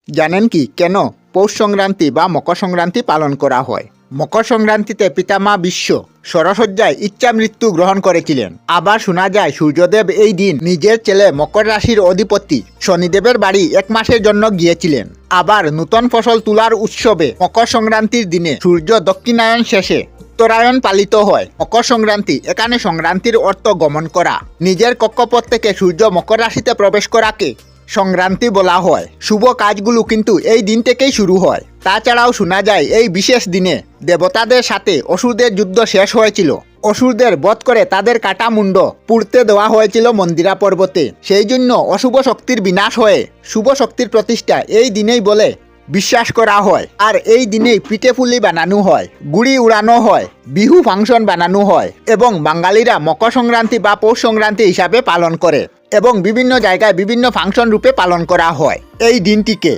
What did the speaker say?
জানেন কি কেন পৌষ সংক্রান্তি বা মকর সংক্রান্তি পালন করা হয়? মকর সংক্রান্তিতে পিতামা বিশ্ব সরসজ্জায় ইচ্ছা মৃত্যু গ্রহণ করেছিলেন। আবার শোনা যায় সূর্যদেব এই দিন নিজের ছেলে মকর রাশির অধিপতি শনিদেবের বাড়ি 1 মাসের জন্য গিয়েছিলেন। আবার নূতন ফসল তোলার উৎসবে মকর সংক্রান্তির দিনে সূর্য দক্ষিণায়ন শেষে উত্তরায়ণ পালিত হয়। মকর সংক্রান্তি, এখানে সংক্রান্তির অর্থ গমন করা। নিজের কক্ষপথ থেকে সূর্য মকর রাশিতে প্রবেশ করাকে সংক্রান্তি বলা হয়। শুভ কাজগুলো কিন্তু এই দিন থেকেই শুরু হয়। তাছাড়াও শোনা যায় এই বিশেষ দিনে দেবতাদের সাথে অসুরদের যুদ্ধ শেষ হয়েছিল। অসুরদের বধ করে তাদের কাটা মুন্ড পুড়তে দেওয়া হয়েছিল মন্দিরা পর্বতে। সেই জন্য অশুভ শক্তির বিনাশ হয়ে শুভ শক্তির প্রতিষ্ঠা এই দিনেই বলে বিশ্বাস করা হয়। আর এই দিনেই পিঠে পুলি বানানো হয়, গুড়ি উড়ানো হয়, বিহু ফাংশন বানানো হয় এবং বাঙালিরা মকর সংক্রান্তি বা পৌষ সংক্রান্তি হিসাবে পালন করে এবং বিভিন্ন জায়গায় বিভিন্ন ফাংশন রূপে পালন করা হয় এই দিনটিকে।